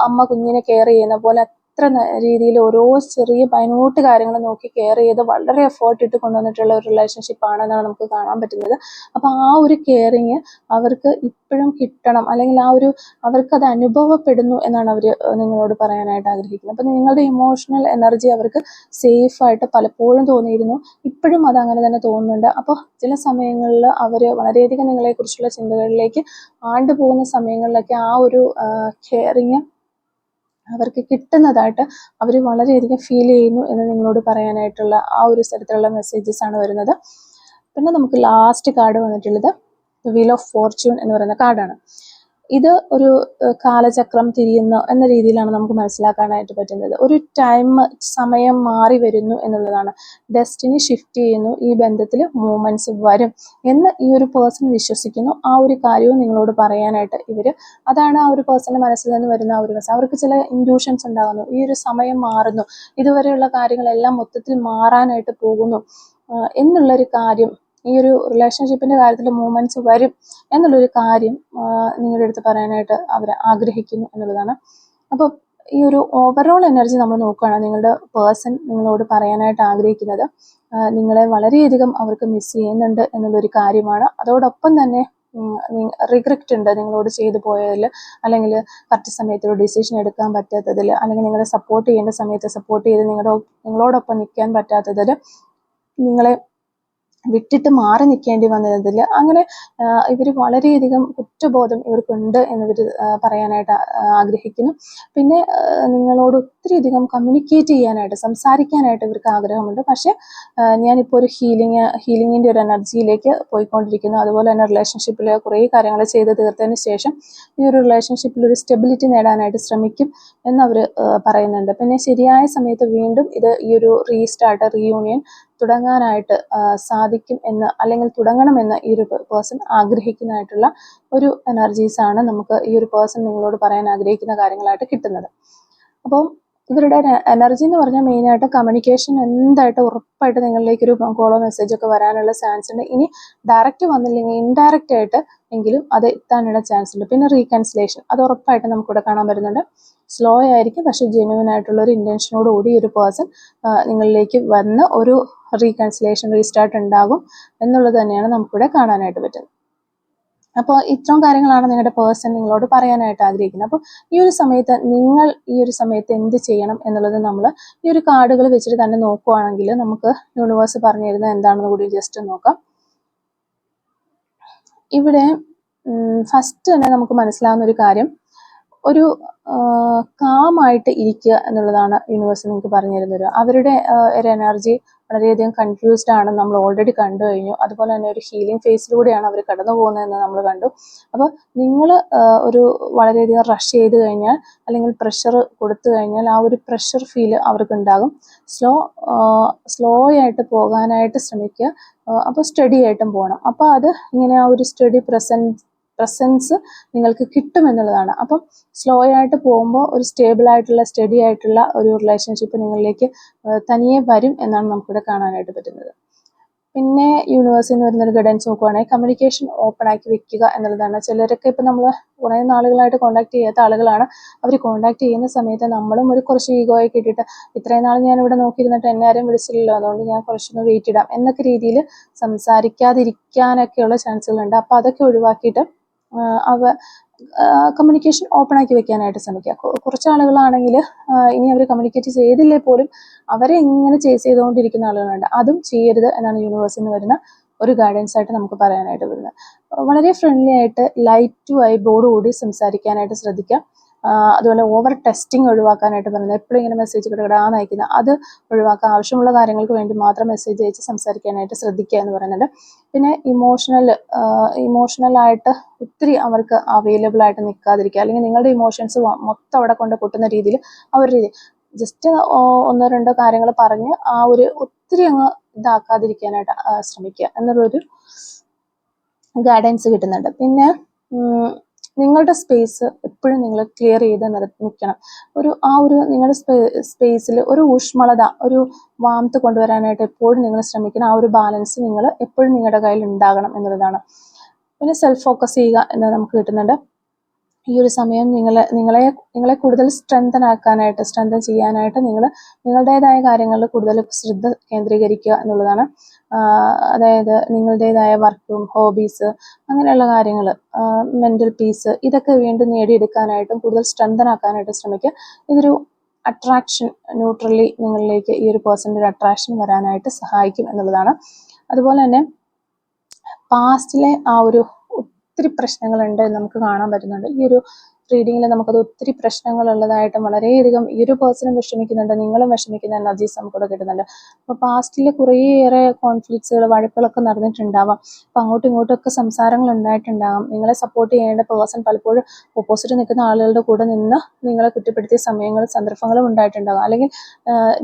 അമ്മ കുഞ്ഞിനെ കെയർ ചെയ്യുന്ന പോലെ അത്ര രീതിയിൽ ഓരോ ചെറിയ മൈന്യൂട്ട് കാര്യങ്ങൾ നോക്കി കെയർ ചെയ്ത് വളരെ എഫേർട്ട് ഇട്ട് കൊണ്ടുവന്നിട്ടുള്ള ഒരു റിലേഷൻഷിപ്പ് ആണെന്നാണ് നമുക്ക് കാണാൻ പറ്റുന്നത്. അപ്പോൾ ആ ഒരു കെയറിങ് അവർക്ക് ഇപ്പോഴും കിട്ടണം, അല്ലെങ്കിൽ ആ ഒരു അവർക്കത് അനുഭവപ്പെടുന്നു എന്നാണ് അവർ നിങ്ങളോട് പറയാനായിട്ട് ആഗ്രഹിക്കുന്നത്. അപ്പോൾ നിങ്ങളുടെ ഇമോഷണൽ എനർജി അവർക്ക് സേഫായിട്ട് പലപ്പോഴും തോന്നിയിരുന്നു, ഇപ്പോഴും അത് അങ്ങനെ തന്നെ തോന്നുന്നുണ്ട്. അപ്പോൾ ചില സമയങ്ങളിൽ അവർ വളരെയധികം നിങ്ങളെക്കുറിച്ചുള്ള ചിന്തകളിലേക്ക് ആണ്ടുപോകുന്ന സമയങ്ങളിലൊക്കെ ആ ഒരു കെയറിങ് അവർക്ക് കിട്ടുന്നതായിട്ട് അവർ വളരെയധികം ഫീൽ ചെയ്യുന്നു എന്ന് നിങ്ങളോട് പറയാനായിട്ടുള്ള ആ ഒരു തരത്തിലുള്ള മെസ്സേജസ് ആണ് വരുന്നത്. പിന്നെ നമുക്ക് ലാസ്റ്റ് കാർഡ് വന്നിട്ടുള്ളത് വീൽ ഓഫ് ഫോർച്യൂൺ എന്ന് പറയുന്ന കാർഡാണ്. ഇത് ഒരു കാലചക്രം തിരിയുന്ന എന്ന രീതിയിലാണ് നമുക്ക് മനസ്സിലാക്കാനായിട്ട് പറ്റുന്നത്. ഒരു സമയം മാറി വരുന്നു എന്നുള്ളതാണ്. ഡെസ്റ്റിനി ഷിഫ്റ്റ് ചെയ്യുന്നു, ഈ ബന്ധത്തിൽ മൂവ്മെന്റ്സ് വരും എന്ന് ഈ ഒരു പേഴ്സൺ വിശ്വസിക്കുന്നു. ആ ഒരു കാര്യവും നിങ്ങളോട് പറയാനായിട്ട് അതാണ് ആ ഒരു പേഴ്സന്റെ മനസ്സിൽ നിന്ന് വരുന്ന ആ ഒരു മെസ്സേജ്. അവർക്ക് ചില ഇൻഡ്യൂഷൻസ് ഉണ്ടാകുന്നു, ഈ ഒരു സമയം മാറുന്നു, ഇതുവരെയുള്ള കാര്യങ്ങളെല്ലാം മൊത്തത്തിൽ മാറാനായിട്ട് പോകുന്നു എന്നുള്ളൊരു കാര്യം, ഈ ഒരു റിലേഷൻഷിപ്പിന്റെ കാര്യത്തിൽ മൂവ്മെന്റ്സ് വരും എന്നുള്ളൊരു കാര്യം നിങ്ങളുടെ അടുത്ത് പറയാനായിട്ട് അവർ ആഗ്രഹിക്കുന്നു എന്നുള്ളതാണ്. അപ്പോൾ ഈ ഒരു ഓവറോൾ എനർജി നമ്മൾ നോക്കുകയാണ്, നിങ്ങളുടെ പേഴ്സൺ നിങ്ങളോട് പറയാനായിട്ട് ആഗ്രഹിക്കുന്നത് നിങ്ങളെ വളരെയധികം അവർക്ക് മിസ് ചെയ്യുന്നുണ്ട് എന്നുള്ളൊരു കാര്യമാണ്. അതോടൊപ്പം തന്നെ റിഗ്രറ്റ് ഉണ്ട് നിങ്ങളോട് ചെയ്തു പോയതിൽ, അല്ലെങ്കിൽ കറക്റ്റ് സമയത്ത് ഒരു ഡിസിഷൻ എടുക്കാൻ പറ്റാത്തതിൽ, അല്ലെങ്കിൽ നിങ്ങളെ സപ്പോർട്ട് ചെയ്യേണ്ട സമയത്ത് സപ്പോർട്ട് ചെയ്ത് നിങ്ങളോടൊപ്പം നിൽക്കാൻ പറ്റാത്തതിൽ, നിങ്ങളെ വിട്ടിട്ട് മാറി നിൽക്കേണ്ടി വന്നതിൽ, അങ്ങനെ ഇവർ വളരെയധികം കുറ്റബോധം ഇവർക്കുണ്ട് എന്നിവർ പറയാനായിട്ട് ആഗ്രഹിക്കുന്നു. പിന്നെ നിങ്ങളോട് ഒത്തിരിയധികം കമ്മ്യൂണിക്കേറ്റ് ചെയ്യാനായിട്ട്, സംസാരിക്കാനായിട്ട് ഇവർക്ക് ആഗ്രഹമുണ്ട്. പക്ഷേ ഞാനിപ്പോൾ ഒരു ഹീലിങ്ങിൻ്റെ ഒരു എനർജിയിലേക്ക് പോയിക്കൊണ്ടിരിക്കുന്നു. അതുപോലെ തന്നെ റിലേഷൻഷിപ്പിൽ കുറേ കാര്യങ്ങൾ ചെയ്ത് തീർത്തതിന് ശേഷം ഈ ഒരു റിലേഷൻഷിപ്പിൽ ഒരു സ്റ്റെബിലിറ്റി നേടാനായിട്ട് ശ്രമിക്കും എന്നവർ പറയുന്നുണ്ട്. പിന്നെ ശരിയായ സമയത്ത് വീണ്ടും ഈ ഒരു റീസ്റ്റാർട്ട്, റീയൂണിയൻ തുടങ്ങാനായിട്ട് സാധിക്കും എന്ന്, അല്ലെങ്കിൽ തുടങ്ങണമെന്ന് ഈ ഒരു പേഴ്സൺ ആഗ്രഹിക്കുന്നതായിട്ടുള്ള ഒരു എനർജീസ് ആണ് നമുക്ക് ഈ ഒരു പേഴ്സൺ നിങ്ങളോട് പറയാൻ ആഗ്രഹിക്കുന്ന കാര്യങ്ങളായിട്ട് കിട്ടുന്നത്. അപ്പോൾ ഇവരുടെ എനർജി എന്ന് പറഞ്ഞാൽ മെയിനായിട്ട് കമ്മ്യൂണിക്കേഷൻ എന്തായിട്ട് ഉറപ്പായിട്ട് നിങ്ങളിലേക്ക് ഒരു കോളോ മെസ്സേജ് ഒക്കെ വരാനുള്ള ചാൻസ് ഉണ്ട്. ഇനി ഡയറക്റ്റ് വന്നില്ലെങ്കിൽ ഇൻഡയറക്റ്റ് ആയിട്ട് എങ്കിലും അത് എത്താനുള്ള ചാൻസ് ഉണ്ട്. പിന്നെ റീകൺസിലേഷൻ അത് ഉറപ്പായിട്ട് നമുക്കിവിടെ കാണാൻ വരുന്നുണ്ട്. സ്ലോ ആയിരിക്കും, പക്ഷെ ജെന്യൂൻ ആയിട്ടുള്ള ഒരു ഇന്റൻഷനോട് കൂടി ഒരു പേഴ്സൺ നിങ്ങളിലേക്ക് വന്ന് ഒരു റീകൺസിലേഷൻ, റീസ്റ്റാർട്ട് ഉണ്ടാകും എന്നുള്ളത് തന്നെയാണ് നമുക്കിവിടെ കാണാനായിട്ട് പറ്റുന്നത്. അപ്പോൾ ഇത്രയും കാര്യങ്ങളാണ് നിങ്ങളുടെ പേഴ്സൺ നിങ്ങളോട് പറയാനായിട്ട് ആഗ്രഹിക്കുന്നത്. അപ്പോൾ ഈ ഒരു സമയത്ത് എന്ത് ചെയ്യണം എന്നുള്ളത് നമ്മൾ ഈ ഒരു കാർഡുകൾ വെച്ചിട്ട് തന്നെ നോക്കുകയാണെങ്കിൽ നമുക്ക് യൂണിവേഴ്സ് പറഞ്ഞു തരുന്നത് എന്താണെന്ന് കൂടി ജസ്റ്റ് നോക്കാം. ഇവിടെ ഫസ്റ്റ് തന്നെ നമുക്ക് മനസ്സിലാവുന്ന ഒരു കാര്യം, ഒരു കാമായിട്ട് ഇരിക്കുക എന്നുള്ളതാണ് യൂണിവേഴ്സ് നിങ്ങൾക്ക് പറഞ്ഞു തരുന്നത്. അവരുടെ ഒരു എനർജി വളരെയധികം കൺഫ്യൂസ്ഡ് ആണ്, നമ്മൾ ഓൾറെഡി കണ്ടു കഴിഞ്ഞു. അതുപോലെ തന്നെ ഒരു ഹീലിംഗ് ഫേസിലൂടെയാണ് അവർ കടന്നു പോകുന്നതെന്ന് നമ്മൾ കണ്ടു. അപ്പോൾ നിങ്ങൾ ഒരു വളരെയധികം റഷ് ചെയ്ത് കഴിഞ്ഞാൽ, അല്ലെങ്കിൽ പ്രഷർ കൊടുത്തു കഴിഞ്ഞാൽ ആ ഒരു പ്രഷർ ഫീൽ അവർക്ക് ഉണ്ടാകും. സ്ലോ ആയിട്ട് പോകാനായിട്ട് ശ്രമിക്കുക. അപ്പോൾ സ്റ്റഡി ആയിട്ടും പോകണം. അപ്പോൾ അത് ഇങ്ങനെ ആ ഒരു സ്റ്റഡി പ്രസൻസ് നിങ്ങൾക്ക് കിട്ടുമെന്നുള്ളതാണ്. അപ്പം സ്ലോ ആയിട്ട് പോകുമ്പോൾ ഒരു സ്റ്റേബിൾ ആയിട്ടുള്ള, സ്റ്റഡി ആയിട്ടുള്ള ഒരു റിലേഷൻഷിപ്പ് നിങ്ങളിലേക്ക് തനിയെ വരും എന്നാണ് നമുക്കിവിടെ കാണാനായിട്ട് പറ്റുന്നത്. പിന്നെ യൂണിവേഴ്സിൽ നിന്ന് വരുന്നൊരു ഗൈഡൻസ് നോക്കുവാണെങ്കിൽ കമ്മ്യൂണിക്കേഷൻ ഓപ്പൺ ആക്കി വെക്കുക എന്നുള്ളതാണ്. ചിലരൊക്കെ ഇപ്പം നമ്മൾ കുറേ നാളുകളായിട്ട് കോൺടാക്ട് ചെയ്യാത്ത ആളുകളാണ്. അവർ കോൺടാക്ട് ചെയ്യുന്ന സമയത്ത് നമ്മളും ഒരു കുറച്ച് ഈഗോയൊക്കെ ഇട്ടിട്ട് ഇത്രയും നാൾ ഞാൻ ഇവിടെ നോക്കിയിരുന്നിട്ട് എന്നെ ആരും വിളിച്ചില്ലല്ലോ, അതുകൊണ്ട് ഞാൻ കുറച്ചൊന്ന് വെയിറ്റ് ഇടാം എന്നൊക്കെ രീതിയിൽ സംസാരിക്കാതിരിക്കാനൊക്കെയുള്ള ചാൻസുകളുണ്ട്. അപ്പോൾ അതൊക്കെ ഒഴിവാക്കിയിട്ട് അവ കമ്മ്യൂണിക്കേഷൻ ഓപ്പൺ ആക്കി വെക്കാനായിട്ട് ശ്രമിക്കുക. കുറച്ച് ആളുകളാണെങ്കിൽ ഇനി അവർ കമ്മ്യൂണിക്കേറ്റ് ചെയ്തില്ലേ പോലും അവരെ ഇങ്ങനെ ചേസ് ചെയ്തുകൊണ്ടിരിക്കുന്ന ആളുകളുണ്ട്. അതും ചെയ്യരുത് എന്നാണ് യൂണിവേഴ്സിൽ നിന്ന് വരുന്ന ഒരു ഗൈഡൻസ് ആയിട്ട് നമുക്ക് പറയാനായിട്ട് വരുന്നത്. വളരെ ഫ്രണ്ട്ലി ആയിട്ട് ലൈറ്റ് വൈബോടുകൂടി സംസാരിക്കാനായിട്ട് ശ്രദ്ധിക്കുക. അതുപോലെ ഓവർ ടെസ്റ്റിംഗ് ഒഴിവാക്കാനായിട്ട് പറയുന്നത്. എപ്പോഴും ഇങ്ങനെ മെസ്സേജ് കിടകിടാന്ന് അയക്കുന്ന അത് ഒഴിവാക്കുക. ആവശ്യമുള്ള കാര്യങ്ങൾക്ക് വേണ്ടി മാത്രം മെസ്സേജ് അയച്ച് സംസാരിക്കാനായിട്ട് ശ്രദ്ധിക്കുക എന്ന് പറയുന്നുണ്ട്. പിന്നെ ഇമോഷണലായിട്ട് ഒത്തിരി അവർക്ക് അവൈലബിൾ ആയിട്ട് നിൽക്കാതിരിക്കുക, അല്ലെങ്കിൽ നിങ്ങളുടെ ഇമോഷൻസ് മൊത്തം അവിടെ കൊണ്ട് പൊട്ടുന്ന രീതിയിൽ ആ ഒരു രീതി ജസ്റ്റ് ഒന്നോ രണ്ടോ കാര്യങ്ങൾ പറഞ്ഞ് ആ ഒരു ഒത്തിരി അങ്ങ് ഇതാക്കാതിരിക്കാനായിട്ട് ശ്രമിക്കുക എന്നുള്ളൊരു ഗൈഡൻസ് കിട്ടുന്നുണ്ട്. പിന്നെ നിങ്ങളുടെ സ്പേസ് എപ്പോഴും നിങ്ങൾ ക്ലിയർ ചെയ്ത് നിൽക്കണം. നിങ്ങളുടെ സ്പേസിൽ ഒരു ഊഷ്മളത, ഒരു വാംത്ത് കൊണ്ടുവരാനായിട്ട് എപ്പോഴും നിങ്ങൾ ശ്രമിക്കണം. ആ ഒരു ബാലൻസ് നിങ്ങൾ എപ്പോഴും നിങ്ങളുടെ കയ്യിൽ ഉണ്ടാകണം എന്നുള്ളതാണ്. പിന്നെ സെൽഫ് ഫോക്കസ് ചെയ്യുക എന്ന് നമുക്ക് കിട്ടുന്നുണ്ട്. ഈ ഒരു സമയം നിങ്ങളെ കൂടുതൽ സ്ട്രെങ്തൻ ചെയ്യാനായിട്ട് നിങ്ങൾ നിങ്ങളുടേതായ കാര്യങ്ങളിൽ കൂടുതൽ ശ്രദ്ധ കേന്ദ്രീകരിക്കുക എന്നുള്ളതാണ്. അതായത് നിങ്ങളുടേതായ വർക്കും ഹോബീസ് അങ്ങനെയുള്ള കാര്യങ്ങൾ, മെൻ്റൽ പീസ്, ഇതൊക്കെ വീണ്ടും നേടിയെടുക്കാനായിട്ടും കൂടുതൽ സ്ട്രെങ്തൻ ആക്കാനായിട്ട് ശ്രമിക്കുക. ഇതൊരു അട്രാക്ഷൻ, ന്യൂട്രലി നിങ്ങളിലേക്ക് ഈ ഒരു പേഴ്സൻ്റെ ഒരു അട്രാക്ഷൻ വരാനായിട്ട് സഹായിക്കും എന്നുള്ളതാണ്. അതുപോലെ തന്നെ പാസ്റ്റിലെ ആ ഒരു ഒത്തിരി പ്രശ്നങ്ങളുണ്ട് നമുക്ക് കാണാൻ പറ്റുന്നുണ്ട്. ഈ ഒരു റീഡിങ്ങിൽ നമുക്കത് ഒത്തിരി പ്രശ്നങ്ങളുള്ളതായിട്ടും വളരെയധികം ഈ ഒരു പേഴ്സണും വിഷമിക്കുന്നുണ്ട്, നിങ്ങളും വിഷമിക്കുന്ന എനർജീസ് നമുക്കിവിടെ കിട്ടുന്നുണ്ട്. അപ്പോൾ പാസ്റ്റിൽ കുറേയേറെ കോൺഫ്ലിക്ട്സുകൾ, വഴക്കുകളൊക്കെ നടന്നിട്ടുണ്ടാവാം. അപ്പോൾ അങ്ങോട്ടും ഇങ്ങോട്ടൊക്കെ സംസാരങ്ങൾ ഉണ്ടായിട്ടുണ്ടാകാം. നിങ്ങളെ സപ്പോർട്ട് ചെയ്യേണ്ട പേഴ്സൺ പലപ്പോഴും ഓപ്പോസിറ്റ് നിൽക്കുന്ന ആളുകളുടെ കൂടെ നിന്ന് നിങ്ങളെ കുറ്റപ്പെടുത്തിയ സമയങ്ങളും സന്ദർഭങ്ങളും ഉണ്ടായിട്ടുണ്ടാകാം. അല്ലെങ്കിൽ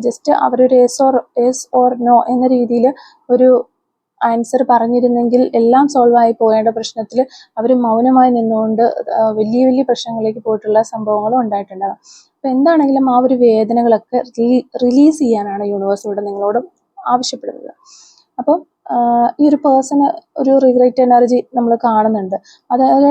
ജസ്റ്റ് അവരൊരു യെസ് ഓർ നോ എന്ന രീതിയിൽ ഒരു ആൻസർ പറഞ്ഞിരുന്നെങ്കിൽ എല്ലാം സോൾവ് ആയി പോകേണ്ട പ്രശ്നത്തിൽ അവർ മൗനമായി നിന്നുകൊണ്ട് വലിയ വലിയ പ്രശ്നങ്ങളിലേക്ക് പോയിട്ടുള്ള സംഭവങ്ങളും ഉണ്ടായിട്ടുണ്ടാകാം. അപ്പോൾ എന്താണെങ്കിലും ആ ഒരു വേദനകളൊക്കെ റിലീസ് ചെയ്യാനാണ് യൂണിവേഴ്സ് ഇവിടെ നിങ്ങളോട് ആവശ്യപ്പെടുന്നത്. അപ്പോൾ ഈ ഒരു പേഴ്സണ് ഒരു റിഗ്രറ്റ് എനർജി നമ്മൾ കാണുന്നുണ്ട്. അതായത്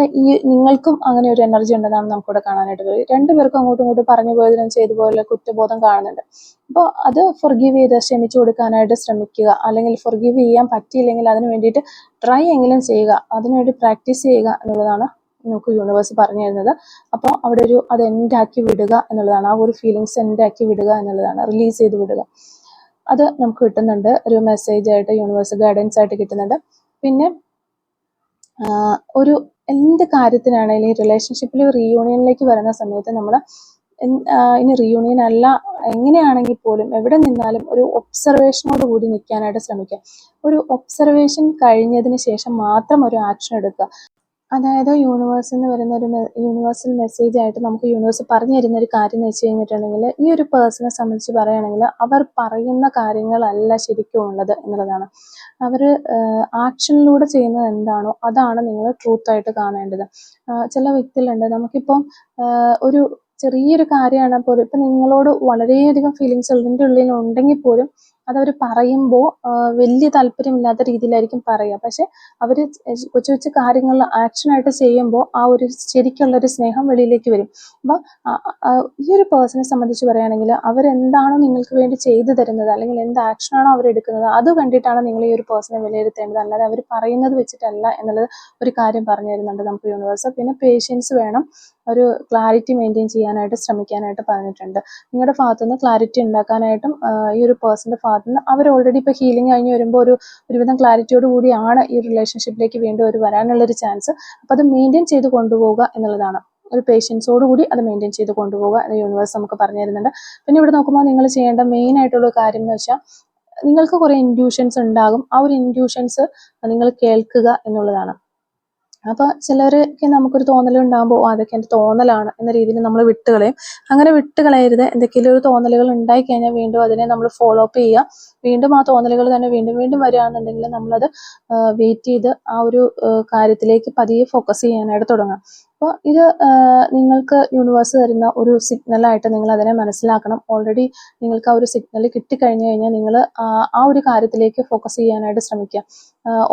നിങ്ങൾക്കും അങ്ങനെ ഒരു എനർജി ഉണ്ടെന്നാണ് നമുക്കിവിടെ കാണാനായിട്ട് വരും. രണ്ടുപേർക്കും അങ്ങോട്ടും ഇങ്ങോട്ടും പറഞ്ഞു പോയതിനും ചെയ്തു പോയതിലും കുറ്റബോധം കാണുന്നുണ്ട്. അപ്പോൾ അത് ഫൊർഗീവ് ചെയ്ത് ക്ഷമിച്ചു കൊടുക്കാനായിട്ട് ശ്രമിക്കുക. അല്ലെങ്കിൽ ഫൊർഗീവ് ചെയ്യാൻ പറ്റിയില്ലെങ്കിൽ അതിന് വേണ്ടിയിട്ട് ട്രൈ എങ്കിലും ചെയ്യുക, അതിനുവേണ്ടി പ്രാക്ടീസ് ചെയ്യുക എന്നുള്ളതാണ് നമുക്ക് യൂണിവേഴ്സ് പറഞ്ഞു തരുന്നത്. അപ്പോൾ അവിടെ അത് എൻഡാക്കി വിടുക എന്നുള്ളതാണ്. ആ ഒരു ഫീലിങ്സ് എൻഡാക്കി വിടുക എന്നുള്ളതാണ്, റിലീസ് ചെയ്ത് വിടുക. അത് നമുക്ക് കിട്ടുന്നുണ്ട്, ഒരു മെസ്സേജ് ആയിട്ട് യൂണിവേഴ്സ് ഗൈഡൻസ് ആയിട്ട് കിട്ടുന്നുണ്ട്. പിന്നെ ഒരു എന്ത് കാര്യത്തിനാണെങ്കിലും ഈ റിലേഷൻഷിപ്പിൽ റീയൂണിയനിലേക്ക് വരുന്ന സമയത്ത് നമ്മൾ ഇനി റീയൂണിയൻ അല്ല എങ്ങനെയാണെങ്കിൽ പോലും എവിടെ നിന്നാലും ഒരു ഒബ്സർവേഷനോട് കൂടി നിൽക്കാനായിട്ട് ശ്രമിക്കുക. ഒരു ഒബ്സർവേഷൻ കഴിഞ്ഞതിന് ശേഷം മാത്രം ഒരു ആക്ഷൻ എടുക്കുക. അതായത് യൂണിവേഴ്സിൽ നിന്ന് വരുന്ന ഒരു യൂണിവേഴ്സൽ മെസ്സേജ് ആയിട്ട് നമുക്ക് യൂണിവേഴ്സ് പറഞ്ഞു തരുന്ന ഒരു കാര്യം എന്ന് വെച്ച് കഴിഞ്ഞിട്ടുണ്ടെങ്കിൽ, ഈ ഒരു പേഴ്സണെ സംബന്ധിച്ച് പറയുകയാണെങ്കിൽ അവർ പറയുന്ന കാര്യങ്ങളല്ല ശരിക്കും ഉള്ളത് എന്നുള്ളതാണ്. അവർ ആക്ഷനിലൂടെ ചെയ്യുന്നത് എന്താണോ അതാണ് നിങ്ങൾ ട്രൂത്തായിട്ട് കാണേണ്ടത്. ചില വ്യക്തികളുണ്ട്, നമുക്കിപ്പം ഒരു ചെറിയൊരു കാര്യമാണ് പോലും, ഇപ്പം നിങ്ങളോട് വളരെയധികം ഫീലിങ്സ് ഉള്ളിൻ്റെ ഉള്ളിൽ ഉണ്ടെങ്കിൽ പോലും അതവർ പറയുമ്പോൾ വലിയ താല്പര്യമില്ലാത്ത രീതിയിലായിരിക്കും പറയുക. പക്ഷെ അവർ കൊച്ചു കൊച്ചു കാര്യങ്ങൾ ആക്ഷനായിട്ട് ചെയ്യുമ്പോൾ ആ ഒരു ശരിക്കുള്ളൊരു സ്നേഹം വെളിയിലേക്ക് വരും. അപ്പോൾ ഈ ഒരു പേഴ്സണെ സംബന്ധിച്ച് പറയുകയാണെങ്കിൽ അവരെന്താണോ നിങ്ങൾക്ക് വേണ്ടി ചെയ്തു തരുന്നത്, അല്ലെങ്കിൽ എന്ത് ആക്ഷനാണോ അവരെടുക്കുന്നത്, അത് കണ്ടിട്ടാണ് നിങ്ങൾ ഈ ഒരു പേഴ്സണെ വിലയിരുത്തേണ്ടത്, അല്ലാതെ അവർ പറയുന്നത് വെച്ചിട്ടല്ല എന്നുള്ളത് ഒരു കാര്യം പറഞ്ഞു തരുന്നുണ്ട് നമുക്ക് യൂണിവേഴ്സ്. പിന്നെ പേഷ്യൻസ് വേണം, ഒരു ക്ലാരിറ്റി മെയിൻറ്റെയിൻ ചെയ്യാനായിട്ട് ശ്രമിക്കാനായിട്ട് പറഞ്ഞിട്ടുണ്ട്. നിങ്ങളുടെ ഭാഗത്തുനിന്ന് ക്ലാരിറ്റി ഉണ്ടാക്കാനായിട്ടും ഈ ഒരു പേഴ്സൻ്റെ ഭാഗത്തുനിന്ന് അവർ ഓൾറെഡി ഇപ്പോൾ ഹീലിംഗ് കഴിഞ്ഞ് വരുമ്പോൾ ഒരുവിധം ക്ലാരിറ്റിയോട് കൂടിയാണ് ഈ റിലേഷൻഷിപ്പിലേക്ക് വീണ്ടും ഒരു വരാനുള്ളൊരു ചാൻസ്. അപ്പോൾ അത് മെയിൻറ്റെയിൻ ചെയ്ത് കൊണ്ടുപോവുക എന്നുള്ളതാണ്, ഒരു പേഷ്യൻസോട് കൂടി അത് മെയിൻറ്റെയിൻ ചെയ്ത് കൊണ്ടുപോവുക എന്ന് യൂണിവേഴ്സ് നമുക്ക് പറഞ്ഞു തരുന്നുണ്ട്. പിന്നെ ഇവിടെ നോക്കുമ്പോൾ നിങ്ങൾ ചെയ്യേണ്ട മെയിൻ ആയിട്ടുള്ള കാര്യം എന്ന് വെച്ചാൽ, നിങ്ങൾക്ക് കുറേ ഇൻഡ്യൂഷൻസ് ഉണ്ടാകും, ആ ഒരു ഇൻഡ്യൂഷൻസ് നിങ്ങൾ കേൾക്കുക എന്നുള്ളതാണ്. അപ്പോൾ ചിലർക്ക് നമുക്കൊരു തോന്നലുണ്ടാകുമ്പോൾ അതൊക്കെ എൻ്റെ തോന്നലാണ് എന്ന രീതിയിൽ നമ്മൾ വിട്ടുകളയും. അങ്ങനെ വിട്ടുകളയരുത്. എന്തെങ്കിലും ഒരു തോന്നലുകൾ ഉണ്ടായിക്കഴിഞ്ഞാൽ വീണ്ടും അതിനെ നമ്മൾ ഫോളോ അപ്പ് ചെയ്യുക. വീണ്ടും ആ തോന്നലുകൾ തന്നെ വീണ്ടും വീണ്ടും വരികയാണെന്നുണ്ടെങ്കിൽ നമ്മളത് വെയിറ്റ് ചെയ്ത് ആ ഒരു കാര്യത്തിലേക്ക് പതിയെ ഫോക്കസ് ചെയ്യാനായിട്ട് തുടങ്ങാം. അപ്പോൾ ഇത് നിങ്ങൾക്ക് യൂണിവേഴ്സ് തരുന്ന ഒരു സിഗ്നലായിട്ട് നിങ്ങൾ അതിനെ മനസ്സിലാക്കണം. ഓൾറെഡി നിങ്ങൾക്ക് ആ ഒരു സിഗ്നൽ കിട്ടിക്കഴിഞ്ഞു കഴിഞ്ഞാൽ നിങ്ങൾ ആ ഒരു കാര്യത്തിലേക്ക് ഫോക്കസ് ചെയ്യാനായിട്ട് ശ്രമിക്കുക.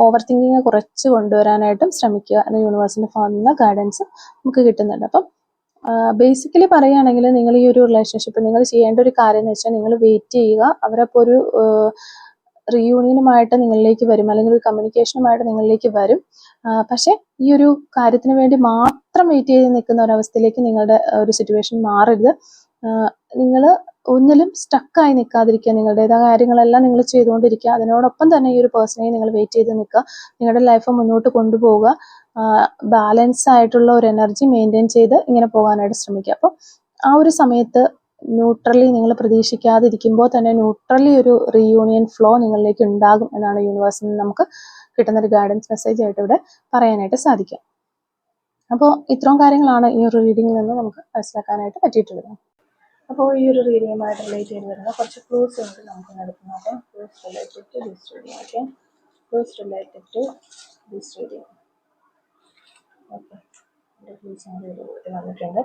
ഓവർ തിങ്കിങ് കുറച്ച് കൊണ്ടുവരാനായിട്ടും ശ്രമിക്കുക എന്ന യൂണിവേഴ്സിൻ്റെ ഭാഗത്ത് നിന്ന് ഗൈഡൻസ് നമുക്ക് കിട്ടുന്നുണ്ട്. അപ്പം ബേസിക്കലി പറയുകയാണെങ്കിൽ നിങ്ങൾ ഈ ഒരു റിലേഷൻഷിപ്പ് നിങ്ങൾ ചെയ്യേണ്ട ഒരു കാര്യം എന്ന് വെച്ചാൽ നിങ്ങൾ വെയിറ്റ് ചെയ്യുക. അവരപ്പോൾ ഒരു റീയൂണിയനുമായിട്ട് നിങ്ങളിലേക്ക് വരും, അല്ലെങ്കിൽ ഒരു കമ്മ്യൂണിക്കേഷനുമായിട്ട് നിങ്ങളിലേക്ക് വരും. പക്ഷേ ഈ ഒരു കാര്യത്തിന് വേണ്ടി മാത്രം വെയിറ്റ് ചെയ്ത് നിൽക്കുന്ന ഒരവസ്ഥയിലേക്ക് നിങ്ങളുടെ ഒരു സിറ്റുവേഷൻ മാറരുത്. നിങ്ങൾ ഒന്നിലും സ്റ്റക്കായി നിൽക്കാതിരിക്കുക. നിങ്ങളുടേതായ കാര്യങ്ങളെല്ലാം നിങ്ങൾ ചെയ്തുകൊണ്ടിരിക്കുക. അതിനോടൊപ്പം തന്നെ ഈ ഒരു പേഴ്സണെ നിങ്ങൾ വെയിറ്റ് ചെയ്ത് നിൽക്കുക. നിങ്ങളുടെ ലൈഫ് മുന്നോട്ട് കൊണ്ടുപോവുക. ബാലൻസ് ആയിട്ടുള്ള ഒരു എനർജി മെയിൻറ്റെയിൻ ചെയ്ത് ഇങ്ങനെ പോകാനായിട്ട് ശ്രമിക്കുക. അപ്പോൾ ആ ഒരു സമയത്ത് ന്യൂട്രലി നിങ്ങൾ പ്രതീക്ഷിക്കാതിരിക്കുമ്പോൾ തന്നെ ന്യൂട്രലി ഒരു റീയൂണിയൻ ഫ്ലോ നിങ്ങളിലേക്ക് ഉണ്ടാകും എന്നാണ് യൂണിവേഴ്സിൽ നിന്ന് നമുക്ക് കിട്ടുന്നൊരു ഗൈഡൻസ് മെസ്സേജ് ആയിട്ട് ഇവിടെ പറയാനായിട്ട് സാധിക്കുക. അപ്പോൾ ഇത്രയും കാര്യങ്ങളാണ് ഈ ഒരു റീഡിങ്ങിൽ നിന്ന് നമുക്ക് മനസ്സിലാക്കാനായിട്ട് പറ്റിയിട്ടുള്ളത്. അപ്പോൾ ഈ ഒരു റീഡിങ്ങുമായിട്ട് റിലേറ്റ് ചെയ്ത് വരുന്ന കുറച്ച് ക്ലൂസ് ഉണ്ട് നമുക്ക് എടുക്കുന്നത്. അപ്പം clues related to this reading. Okay, clues related to this reading. Okay, clues വന്നിട്ടുണ്ട്.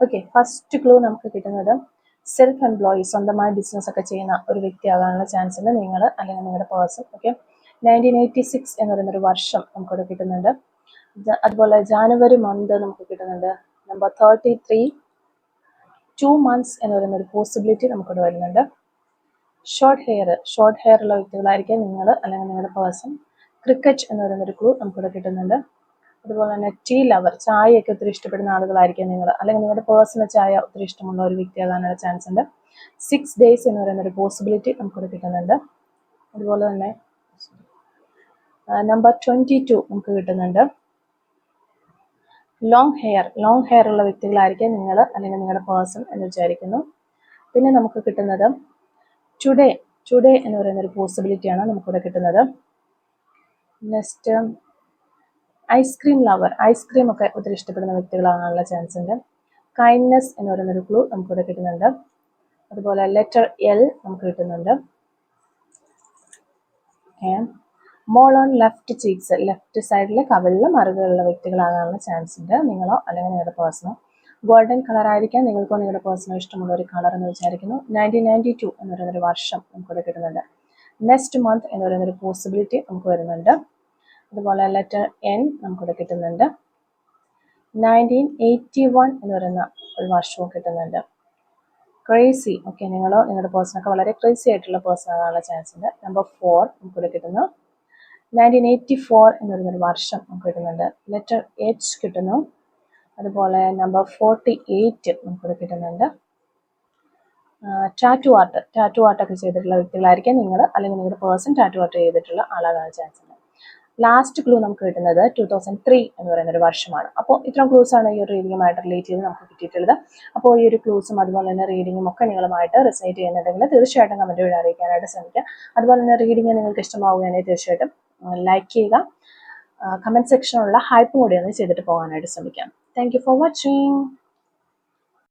ഓക്കെ, ഫസ്റ്റ് ക്ലൂ നമുക്ക് കിട്ടുന്നത് സെൽഫ് എംപ്ലോയി, സ്വന്തമായി ബിസിനസ് ഒക്കെ ചെയ്യുന്ന ഒരു വ്യക്തിയാകാനുള്ള ചാൻസ് ഉണ്ട് നിങ്ങൾ അല്ലെങ്കിൽ നിങ്ങളുടെ പേഴ്സൺ. ഓക്കെ, 1986 എന്ന് പറയുന്നൊരു വർഷം നമുക്കിവിടെ കിട്ടുന്നുണ്ട്. അതുപോലെ ജാനുവരി മന്ത് നമുക്ക് കിട്ടുന്നുണ്ട്. നമ്പർ 33, 2 months എന്ന് പറയുന്നൊരു പോസിബിലിറ്റി നമുക്കിവിടെ വരുന്നുണ്ട്. ഷോർട്ട് ഹെയർ ഉള്ള വ്യക്തികളായിരിക്കും നിങ്ങൾ അല്ലെങ്കിൽ നിങ്ങളുടെ പേഴ്സൺ. ക്രിക്കറ്റ് എന്ന് പറയുന്നൊരു ക്ലൂ നമുക്കിവിടെ കിട്ടുന്നുണ്ട്. അതുപോലെ തന്നെ ടീ ലവർ, ചായയൊക്കെ ഒത്തിരി ഇഷ്ടപ്പെടുന്ന ആളുകളായിരിക്കും നിങ്ങൾ അല്ലെങ്കിൽ നിങ്ങളുടെ പേഴ്സണൽ ചായ ഒത്തിരി ഇഷ്ടമുള്ള ഒരു വ്യക്തിയാകാനുള്ള ചാൻസ് ഉണ്ട്. 6 days എന്ന് പറയുന്നൊരു പോസിബിലിറ്റി നമുക്കിവിടെ കിട്ടുന്നുണ്ട്. അതുപോലെ തന്നെ നമ്പർ 22 നമുക്ക് കിട്ടുന്നുണ്ട്. ലോങ് ഹെയർ ഉള്ള വ്യക്തികളായിരിക്കും നിങ്ങൾ അല്ലെങ്കിൽ നിങ്ങളുടെ പേഴ്സൺ എന്ന് വിചാരിക്കുന്നു. പിന്നെ നമുക്ക് കിട്ടുന്നത് ടുഡേ എന്ന് പറയുന്നൊരു പോസിബിലിറ്റിയാണ് നമുക്കിവിടെ കിട്ടുന്നത്. നെക്സ്റ്റ് ഐസ്ക്രീം ലവർ, ഐസ്ക്രീം ഒക്കെ ഒത്തിരി ഇഷ്ടപ്പെടുന്ന വ്യക്തികളാകാനുള്ള ചാൻസ് ഉണ്ട്. കൈൻഡ്നെസ് എന്ന് പറയുന്നൊരു ക്ലൂ നമുക്കിവിടെ കിട്ടുന്നുണ്ട്. അതുപോലെ ലെറ്റർ L നമുക്ക് കിട്ടുന്നുണ്ട്. മോൾ ഓൺ ലെഫ്റ്റ് ചീക്സ്, ലെഫ്റ്റ് സൈഡിലെ കവിളിൽ മറുകളുള്ള വ്യക്തികളാകാനുള്ള ചാൻസ് ഉണ്ട് നിങ്ങളോ അല്ലെങ്കിൽ നിങ്ങളുടെ പേഴ്സണോ. ഗോൾഡൻ കളർ ആയിരിക്കാം നിങ്ങൾക്കോ നിങ്ങളുടെ പേഴ്സണോ ഇഷ്ടമുള്ള ഒരു കളർ എന്ന് വിചാരിക്കുന്നു. 1992 എന്ന് പറയുന്നൊരു വർഷം നമുക്കിവിടെ കിട്ടുന്നുണ്ട്. നെക്സ്റ്റ് മന്ത് എന്ന് പറയുന്നൊരു പോസിബിലിറ്റി നമുക്ക് വരുന്നുണ്ട്. അതുപോലെ ലെറ്റർ N നമുക്കിവിടെ കിട്ടുന്നുണ്ട്. 1981 എന്ന് പറയുന്ന ഒരു വർഷവും കിട്ടുന്നുണ്ട്. ക്രേസി, ഓക്കെ, നിങ്ങളോ നിങ്ങളുടെ പേഴ്സണൊക്കെ വളരെ ക്രേസി ആയിട്ടുള്ള പേഴ്സൺ ആകാനുള്ള ചാൻസ് ഉണ്ട്. നമ്പർ 4 നമുക്കിവിടെ കിട്ടുന്നു. 1984 എന്ന് പറയുന്നൊരു വർഷം നമുക്ക് കിട്ടുന്നുണ്ട്. ലെറ്റർ H കിട്ടുന്നു. അതുപോലെ നമ്പർ 48 നമുക്കിവിടെ കിട്ടുന്നുണ്ട്. ടാറ്റു ആർട്ടൊക്കെ ചെയ്തിട്ടുള്ള വ്യക്തികളായിരിക്കും നിങ്ങൾ അല്ലെങ്കിൽ നിങ്ങളുടെ പേഴ്സൺ ടാറ്റു ആർട്ട് ചെയ്തിട്ടുള്ള ആളാകാൻ ചാൻസ് ഉണ്ട്. ലാസ്റ്റ് ക്ലൂ നമുക്ക് കിട്ടുന്നത് 2003 എന്ന് പറയുന്ന ഒരു വർഷമാണ്. അപ്പോൾ ഇത്രയും ക്ലൂസ് ആണ് ഈ ഒരു റീഡിങ്ങുമായിട്ട് റിലേറ്റ് ചെയ്ത് നമുക്ക് കിട്ടിയിട്ടുള്ളത്. അപ്പോൾ ഈ ഒരു ക്ലൂസും അതുപോലെ തന്നെ റീഡിങ്ങും ഒക്കെ നിങ്ങളുമായിട്ട് റിസൈറ്റ് ചെയ്യുന്നുണ്ടെങ്കിൽ തീർച്ചയായിട്ടും കമൻറ്റ് വഴി അറിയിക്കാനായിട്ട് ശ്രമിക്കുക. അതുപോലെ തന്നെ റീഡിങ് നിങ്ങൾക്ക് ഇഷ്ടമാവുകയാണെങ്കിൽ തീർച്ചയായിട്ടും ലൈക്ക് ചെയ്യുക. കമൻറ്റ് സെക്ഷനിലുള്ള ഹൈപ്പും കൂടി ഒന്ന് ചെയ്തിട്ട് പോകാനായിട്ട് ശ്രമിക്കാം. Thank you for watching.